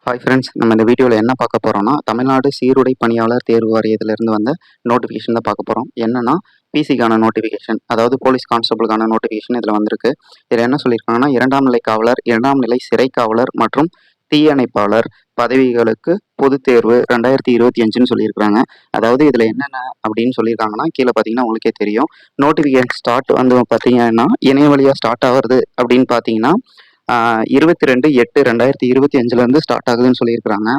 Hi friends, நம்ம இந்த வீடியோவில் என்ன பார்க்க போகிறோம்னா, தமிழ்நாடு சீருடை பணியாளர் தேர்வு வாரியத்திலிருந்து வந்த நோட்டிஃபிகேஷன் தான் பார்க்க போகிறோம். என்னன்னா, பிசிக்கான நோட்டிஃபிகேஷன், அதாவது போலீஸ் கான்ஸ்டபிளுக்கான நோட்டிஃபிகேஷன் இதில் வந்திருக்கு. இதில் என்ன சொல்லியிருக்காங்கன்னா, 2ஆம் நிலை காவலர், 2ஆம் நிலை சிறை காவலர் மற்றும் தீயணைப்பாளர் பதவிகளுக்கு பொதுத் தேர்வு 2025ன்னு சொல்லியிருக்காங்க. அதாவது இதில் என்னென்ன அப்படின்னு சொல்லியிருக்காங்கன்னா, கீழே பார்த்தீங்கன்னா உங்களுக்கே தெரியும். நோட்டிஃபிகேஷன் ஸ்டார்ட் வந்து பார்த்தீங்கன்னா, இணைய வழியாக ஸ்டார்ட் ஆகிறது அப்படின்னு பார்த்தீங்கன்னா 22/8/2025 ஸ்டார்ட் ஆகுதுன்னு சொல்லியிருக்கிறாங்க.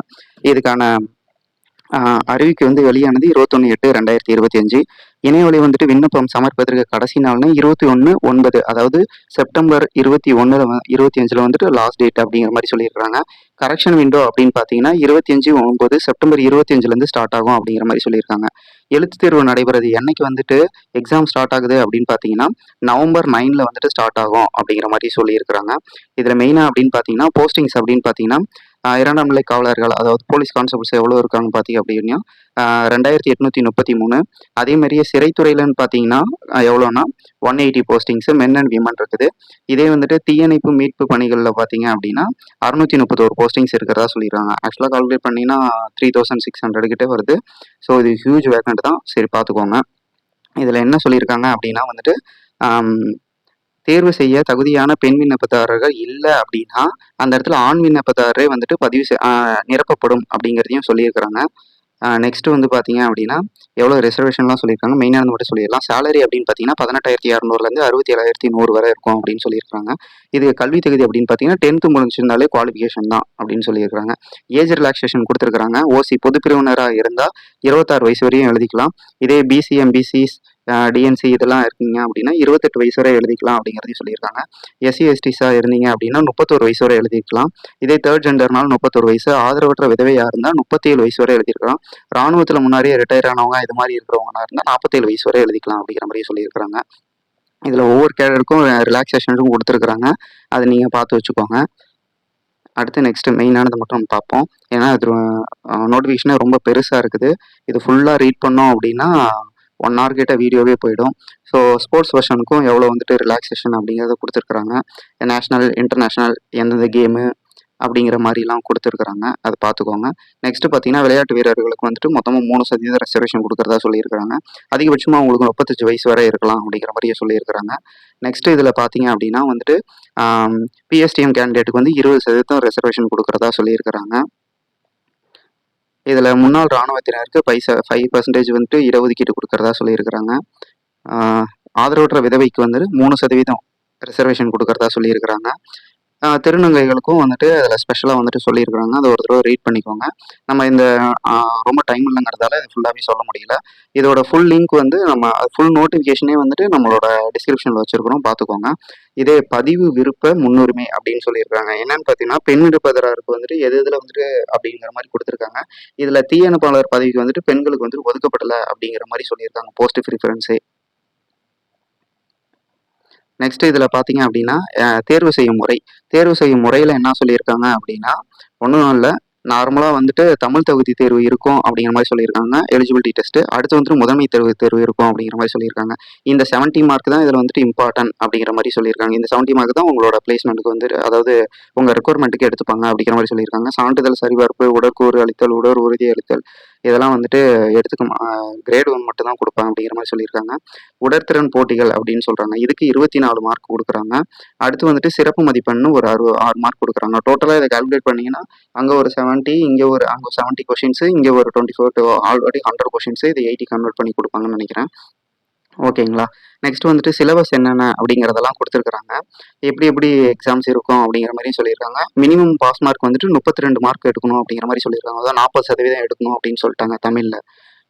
இதுக்கான அறிவிக்கை வந்து வெளியானது 21/8/2025. இணையவழி வந்துட்டு விண்ணப்பம் சமர்ப்பதற்கு கடைசி நாள்னா 21/9, அதாவது செப்டம்பர் 21/25 வந்துட்டு லாஸ்ட் டேட் அப்படிங்கிற மாதிரி சொல்லியிருக்காங்க. கரெக்ஷன் விண்டோ அப்படின்னு பார்த்தீங்கன்னா 25/9 செப்டம்பர் 25லேருந்து ஸ்டார்ட் ஆகும் அப்படிங்கிற மாதிரி சொல்லியிருக்காங்க. எழுத்து தேர்வு நடைபெறது என்னைக்கு வந்துட்டு எக்ஸாம் ஸ்டார்ட் ஆகுது அப்படின்னு பார்த்தீங்கன்னா நவம்பர் 9ல் வந்துட்டு ஸ்டார்ட் ஆகும் அப்படிங்கிற மாதிரி சொல்லியிருக்கிறாங்க. இதில் மெயினாக அப்படின்னு பார்த்தீங்கன்னா போஸ்டிங்ஸ் அப்படின்னு பார்த்தீங்கன்னா 2ஆம் நிலை காவலர்கள், அதாவது போலீஸ் கான்ஸ்டபிள்ஸ் எவ்வளோ இருக்காங்க பார்த்தீங்க அப்படின்னா 2833. அதே மாதிரியே சிறைத்துறையிலன்னு பார்த்தீங்கன்னா எவ்வளோனா 180 போஸ்டிங்ஸு மென் அண்ட் விமன் இருக்குது. இதே வந்துட்டு தீயணைப்பு மீட்பு பணிகளில் பார்த்தீங்க அப்படின்னா 631 போஸ்டிங்ஸ் இருக்கிறதா சொல்லிடுறாங்க. ஆக்சுவலாக கால்குலேட் பண்ணிங்கன்னா 3600 கிட்டே வருது. ஸோ இது ஹியூஜ் வேக்கண்ட் தான். சரி பார்த்துக்கோங்க. இதில் என்ன சொல்லியிருக்காங்க அப்படின்னா வந்துட்டு தேர்வு செய்ய தகுதியான பெண் விண்ணப்பதாரர்கள் இல்லை அப்படின்னா அந்த இடத்துல ஆண் விண்ணப்பதாரரே வந்துட்டு நிரப்பப்படும் அப்படிங்கிறதையும் சொல்லியிருக்கிறாங்க. நெக்ஸ்ட் வந்து பார்த்தீங்க அப்படின்னா எவ்வளோ ரிசர்வேஷன்லாம் சொல்லியிருக்காங்க. மெயினாக மட்டும் சொல்லிடலாம். சேலரி அப்படின்னு பார்த்தீங்கன்னா 18,600லேருந்து 67,100 வரை இருக்கும் அப்படின்னு சொல்லியிருக்காங்க. இது கல்வி தகுதி அப்படின்னு பார்த்தீங்கன்னா 10th முடிச்சிருந்தாலே குவாலிஃபிகேஷன் தான் அப்படின்னு சொல்லியிருக்காங்க. ஏஜ் ரிலாக்ஸேஷன் கொடுத்துருக்காங்க. ஓசி பொது பிரிவினராக இருந்தால் 26 வயசு வரையும் எழுதிக்கலாம். இதே பிசி எம்பிசிஸ் டிஎன்சி இதெல்லாம் இருக்கீங்க அப்படின்னா 28 வயசு வரை எழுதிக்கலாம் அப்படிங்கிறதையும் சொல்லியிருக்காங்க. எஸ்சி எஸ்டிஸாக இருந்தீங்க அப்படின்னா 31 வயசு வரை எழுதிக்கலாம். இதே தேர்ட் ஜெண்டர்னால 31 வயசு, ஆதரவற்ற விதவையாக இருந்தால் 37 வயசு வரை எழுதிருக்கலாம். ராணுவத்தில் முன்னாடியே ரிட்டையர் ஆனவங்க இது மாதிரி இருக்கிறவங்களா இருந்தால் 47 வயசு வரை எழுதிக்கலாம் அப்படிங்கிற மாதிரி சொல்லியிருக்கிறாங்க. இதில் ஒவ்வொரு கேடருக்கும் ரிலாக்ஸேஷனும் கொடுத்துருக்குறாங்க. அதை நீங்கள் பார்த்து வச்சுக்கோங்க. அடுத்து நெக்ஸ்ட்டு மெயினானது மட்டும் நம்ம பார்ப்போம். ஏன்னா இது நோட்டிஃபிகேஷனே ரொம்ப பெருசாக இருக்குது. இது ஃபுல்லாக ரீட் பண்ணோம் அப்படின்னா 1 hour கிட்ட வீடியோவே போயிடும். ஸோ ஸ்போர்ட்ஸ் வெர்ஷனுக்கும் எவ்வளோ வந்துட்டு ரிலாக்ஸேஷன் அப்படிங்கிறத கொடுத்துருக்குறாங்க. நேஷ்னல், இன்டர்நேஷ்னல், எந்தெந்த கேமு அப்படிங்கிற மாதிரிலாம் கொடுத்துருக்குறாங்க. அதை பார்த்துக்கோங்க. நெக்ஸ்ட்டு பார்த்தீங்கன்னா விளையாட்டு வீரர்களுக்கு வந்துட்டு மொத்தமாக 3% ரிசர்வேஷன் கொடுக்குறதா சொல்லியிருக்கிறாங்க. அதிகபட்சமாக அவங்களுக்கு 35 வயசு வரை இருக்கலாம் அப்படிங்கிற மாதிரியே சொல்லியிருக்கிறாங்க. நெக்ஸ்ட்டு இதில் பார்த்தீங்க அப்படின்னா வந்துட்டு பிஎஸ்டிஎம் கேண்டிடேட்டுக்கு வந்து 20% ரிசர்வேஷன் கொடுக்குறதா சொல்லியிருக்கிறாங்க. இதில் முன்னாள் இராணுவத்தினருக்கு 5% வந்துட்டு இடஒதுக்கீடு கொடுக்குறதா சொல்லியிருக்கிறாங்க. ஆதரவற்ற விதவைக்கு வந்துட்டு 3% ரிசர்வேஷன் கொடுக்குறதா சொல்லியிருக்கிறாங்க. திருநங்கைகளுக்கும் வந்துட்டு அதில் ஸ்பெஷலாக வந்துட்டு சொல்லியிருக்கிறாங்க. அதை ஒரு தடவை ரீட் பண்ணிக்கோங்க. நம்ம இந்த ரொம்ப டைம் இல்லைங்கிறதால இது ஃபுல்லாகவே சொல்ல முடியல. இதோட ஃபுல் லிங்க் வந்து நம்ம ஃபுல் நோட்டிஃபிகேஷனே வந்துட்டு நம்மளோட டிஸ்கிரிப்ஷனில் வச்சுருக்கிறோம், பார்த்துக்கோங்க. இதே பதிவு விருப்ப முன்னுரிமை அப்படின்னு சொல்லியிருக்காங்க. என்னன்னு பார்த்தீங்கன்னா பெண் விருப்பதாரருக்கு வந்துட்டு எது இதில் வந்துட்டு அப்படிங்கிற மாதிரி கொடுத்துருக்காங்க. இதில் தீயணைப்பாளர் பதவிக்கு வந்துட்டு பெண்களுக்கு வந்துட்டு ஒதுக்கப்படலை அப்படிங்கிற மாதிரி சொல்லியிருக்காங்க. போஸ்ட் ப்ரிஃபரன்ஸே. நெக்ஸ்ட் இதில் பார்த்தீங்க அப்படின்னா தேர்வு செய்யும் முறையில் என்ன சொல்லியிருக்காங்க அப்படின்னா ஒன்றும் இல்லை, நார்மலாக வந்துட்டு தமிழ் தகுதி தேர்வு இருக்கும் அப்படிங்கிற மாதிரி சொல்லியிருக்காங்க. Eligibility test. அடுத்து வந்துட்டு முதன்மை தேர்வு இருக்கும் அப்படிங்கிற மாதிரி சொல்லியிருக்காங்க. இந்த 70 மார்க் தான் இதில் வந்துட்டு இம்பார்ட்டன்ட் அப்படிங்கிற மாதிரி சொல்லியிருக்காங்க. இந்த 70 மார்க் தான் உங்களோட பிளேஸ்மெண்ட்டுக்கு வந்து, அதாவது உங்கள் ரெக்குவயர்மெண்ட்டுக்கு எடுத்துப்பாங்க அப்படிங்கிற மாதிரி சொல்லியிருக்காங்க. சான்றிதழ் சரிபார்ப்பு, உடற்கூறு அளித்தல், உடல் உறுதி அளித்தல், இதெல்லாம் வந்துட்டு கிரேட் 1 மட்டும் தான் கொடுப்பாங்க அப்படிங்கிற மாதிரி சொல்லியிருக்காங்க. உடற்திறன் போட்டிகள் அப்படின்னு சொல்கிறாங்க. இதுக்கு 24 மார்க் கொடுக்குறாங்க. அடுத்து வந்துட்டு சிறப்பு மதிப்பெண்ணு ஒரு 6 மார்க் கொடுக்குறாங்க. டோட்டலாக இதை கால்குலேட் பண்ணிங்கன்னா அங்கே ஒரு 70, அங்கே 70 கொஷின்ஸு, இங்கே ஒரு 24 ஆல்ரெடி 100 கொஷின்ஸு, இது 80 கன்வெர்ட் பண்ணி கொடுப்பாங்கன்னு நினைக்கிறேன். ஓகேங்களா. நெக்ஸ்ட் வந்துட்டு சிலபஸ் என்னென்ன அப்படிங்கிறதெல்லாம் கொடுத்துருக்குறாங்க. எப்படி எக்ஸாம்ஸ் இருக்கும் அப்படிங்கிற மாதிரியும் சொல்லியிருக்காங்க. மினிமம் பாஸ் மார்க் வந்துட்டு 32 மார்க் எடுக்கணும் அப்படிங்கிற மாதிரி சொல்லியிருக்காங்க. அதாவது 40% எடுக்கணும் அப்படின்னு சொல்லிட்டாங்க தமிழில்.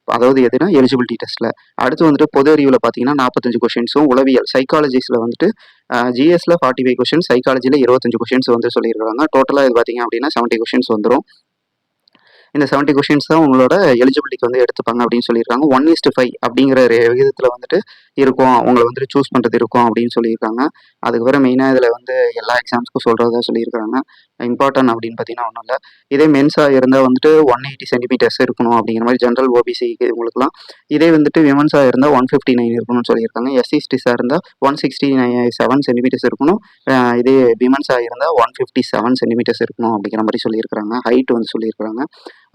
அதாவது எதுனா எலிஜிபிலிட்டி டெஸ்ட்டில். அடுத்து வந்துட்டு பொது அறிவில் பார்த்தீங்கன்னா 45 கொஷின்ஸும், உளவியல் சைக்காலஜிஸில் வந்துட்டு ஜிஎஸ்ல 45 கொஷின்ஸ், சைக்காலஜியில் 25 கொஷின்ஸ் வந்து சொல்லியிருக்காங்க. டோட்டலாக இது பார்த்தீங்க அப்படின்னா 70 கொஷின்ஸ் வந்துடும். இந்த 70 கொஷின்ஸ் தான் உங்களோட எலிஜிபிலிட்டிக்கு வந்து எடுத்துப்பாங்க அப்படின்னு சொல்லியிருக்காங்க. 1:5 அப்படிங்கிற விகிதத்தில் வந்துட்டு இருக்கும், உங்களை வந்துட்டு சூஸ் பண்ணுறது இருக்கும் அப்படின்னு சொல்லியிருக்காங்க. அதுக்கப்புறம் மெயினாக இதில் வந்து எல்லா எக்ஸாம்ஸ்க்கும் சொல்கிறதா சொல்லியிருக்காங்க. இம்பார்ட்டன்ட் அப்படின்னு பார்த்தீங்கன்னா ஒன்றும் இல்லை. இதே மென்ஸாக இருந்தால் வந்துட்டு 180 சென்டிமீட்டர்ஸ் இருக்கணும் அப்படிங்கிற மாதிரி ஜென்ரல் ஓபிசிக்கு உங்களுக்குலாம். இதே வந்துட்டு விமன்ஸாக இருந்தால் 159 இருக்கணும்னு சொல்லியிருக்காங்க. எஸ்சிஸ்டிஸாக இருந்தால் 167 சென்டிமீட்டர்ஸ் இருக்கணும். இதே விமன்ஸாக இருந்தால் 157 சென்டிமீட்டர்ஸ் இருக்கணும் அப்படிங்கிற மாதிரி சொல்லியிருக்காங்க. ஹைட் வந்து சொல்லியிருக்காங்க.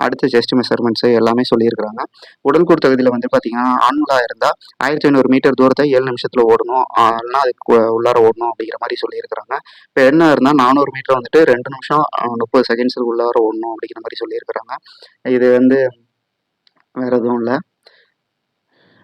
அடுத்து செஸ்ட் மெஷர்மெண்ட்ஸு எல்லாமே சொல்லியிருக்காங்க. உடல் கூறு தகுதியில் வந்து பார்த்தீங்கன்னா ஆண்களாக இருந்தால் 1500 மீட்டர் தூரத்தை 7 நிமிஷத்தில் ஓடணும், இல்லைனா அதுக்கு உள்ளார ஓடணும் அப்படிங்கிற மாதிரி சொல்லியிருக்கிறாங்க. பெண்ணாக இருந்தால் 400 மீட்டர் வந்துட்டு 2 நிமிஷம் 30 செகண்ட்ஸுக்கு உள்ளார ஓடணும் அப்படிங்கிற மாதிரி சொல்லியிருக்கிறாங்க. இது வந்து வேறு எதுவும் இல்லை.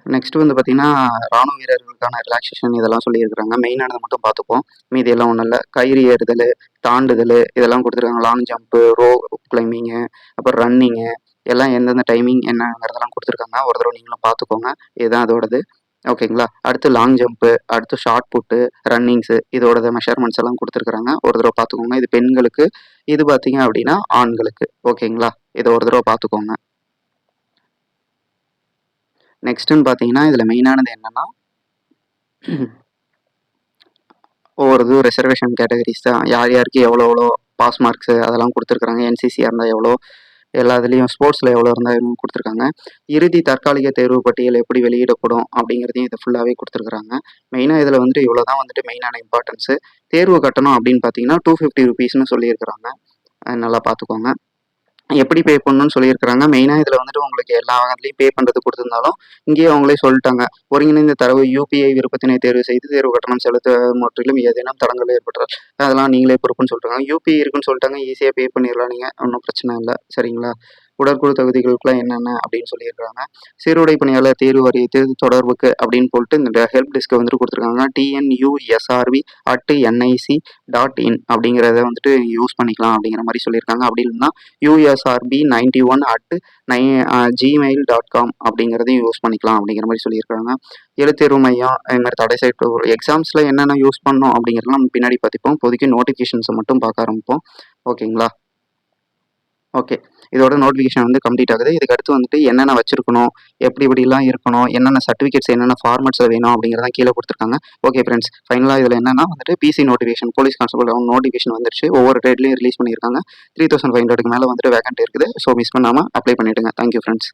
நெக்ஸ்ட் வந்து பார்த்தீங்கன்னா ராணுவ வீரர்களுக்கான ரிலாக்ஸேஷன் இதெல்லாம் சொல்லியிருக்கிறாங்க. மெயினானதை மட்டும் பார்த்துப்போம், மீதி எல்லாம் ஒன்றும் இல்லை. கயிறு ஏறுதல், தாண்டுதல் இதெல்லாம் கொடுத்துருக்காங்க. லாங் ஜம்ப்பு, ரோ கிளைம்பிங்கு, அப்புறம் ரன்னிங்கு எல்லாம் எந்தெந்த டைமிங் என்னங்கிறதெல்லாம் கொடுத்துருக்காங்க. ஒரு தடவை நீங்களும் பார்த்துக்கோங்க. இதுதான் அதோடது. ஓகேங்களா. அடுத்து லாங் ஜம்ப்பு, அடுத்து ஷார்ட் புட்டு, ரன்னிங்ஸு இதோட மெஷர்மெண்ட்ஸ் எல்லாம் கொடுத்துருக்குறாங்க. ஒரு தடவை பார்த்துக்கோங்க. இது பெண்களுக்கு, இது பார்த்தீங்க அப்படின்னா ஆண்களுக்கு. ஓகேங்களா. இதை ஒரு தடவை பார்த்துக்கோங்க. நெக்ஸ்ட்டுன்னு பார்த்தீங்கன்னா இதில் மெயினானது என்னென்னா ஒவ்வொரு இதுவும் ரிசர்வேஷன் கேட்டகரிஸ் தான். யார் யாருக்கு எவ்வளோ எவ்வளோ பாஸ் மார்க்ஸு அதெல்லாம் கொடுத்துருக்குறாங்க. என்சிசியாக இருந்தால் எவ்வளோ, எல்லா இதுலேயும் ஸ்போர்ட்ஸில் எவ்வளோ இருந்தால் கொடுத்துருக்காங்க. இறுதி தற்காலிக தேர்வு பட்டியல் எப்படி வெளியிடப்படும் அப்படிங்கிறதையும் இதை ஃபுல்லாகவே கொடுத்துருக்குறாங்க. மெயினாக இதில் வந்துட்டு இவ்வளோ தான் வந்துட்டு மெயினான இம்பார்ட்டன்ஸு. தேர்வு கட்டணம் அப்படின்னு பார்த்தீங்கன்னா 250 ருபீஸ்னு சொல்லியிருக்கிறாங்க. நல்லா பார்த்துக்கோங்க. எப்படி பே பண்ணணும்னு சொல்லியிருக்கிறாங்க. மெயினாக இதில் வந்துட்டு உங்களுக்கு எல்லா வகையிலையும் பே பண்ணுறது கொடுத்துருந்தாலும் இங்கேயே அவங்களே சொல்லிட்டாங்க. ஒருங்கிணைந்த தரவு யூபிஐ விருப்பத்தினை தேர்வு செய்து தேர்வு கட்டணம் செலுத்த முற்றிலும் ஏதேனும் தடங்கள் ஏற்பட்டால் அதெல்லாம் நீங்களே பொறுப்புன்னு சொல்லிட்டாங்க. யூபிஐ இருக்குன்னு சொல்லிட்டாங்க, ஈஸியாக பே பண்ணிடலாம் நீங்கள், ஒன்றும் பிரச்சனை இல்லை. சரிங்களா. உடற்குழு தகுதிகளுக்குலாம் என்னென்ன அப்படின்னு சொல்லியிருக்காங்க. சீருடை பணியாளர் தேர்வு வாரியத்தில் தொடர்புக்கு அப்படின்னு போட்டு இந்த ஹெல்ப் டெஸ்க்கை வந்துட்டு கொடுத்துருக்காங்க. TNUSRV@nic.in அப்படிங்கிறத வந்துட்டு யூஸ் பண்ணிக்கலாம் அப்படிங்கிற மாதிரி சொல்லியிருக்காங்க. அப்படி இல்லைன்னா USRB91@gmail.com அப்படிங்கிறதையும் யூஸ் பண்ணிக்கலாம் அப்படிங்கிற மாதிரி சொல்லியிருக்காங்க. எழுத்தேர்வு மையம் இது மாதிரி தடை செய்யப்பட்ட எக்ஸாம்ஸில் என்னென்ன யூஸ் பண்ணணும் அப்படிங்கிறதெல்லாம் நம்ம பின்னாடி பார்த்துப்போம். இப்போதைக்கு நோட்டிஃபிகேஷன்ஸை மட்டும் பார்க்க ஆரம்பிப்போம். ஓகேங்களா. ஓகே, இதோட நோட்டிஃபிகேஷன் வந்து கம்ப்ளீட் ஆகுது. இதுக்கு அடுத்து வந்துட்டு என்னென்ன வச்சிருக்கணும், எப்படி இப்படிலாம் இருக்கணும், என்னென்ன சர்டிஃபிகேட்ஸ் என்னென்ன ஃபார்மட்ஸில் வேணும் அப்படிங்கிறத கீழே கொடுத்துருக்காங்க. ஓகே ஃப்ரெண்ட்ஸ், ஃபைனலாக இதில் என்னென்னா வந்துட்டு PC notification, police constable notification வந்துருச்சு. ஒவ்வொரு டேட்லையும் ரிலீஸ் பண்ணியிருக்காங்க. 3500க்கு மேலே வந்துட்டு வேகன்ட் இருக்குது. ஸோ மிஸ் பண்ணாமல் அப்ளை பண்ணிவிடுங்க. Thank you friends.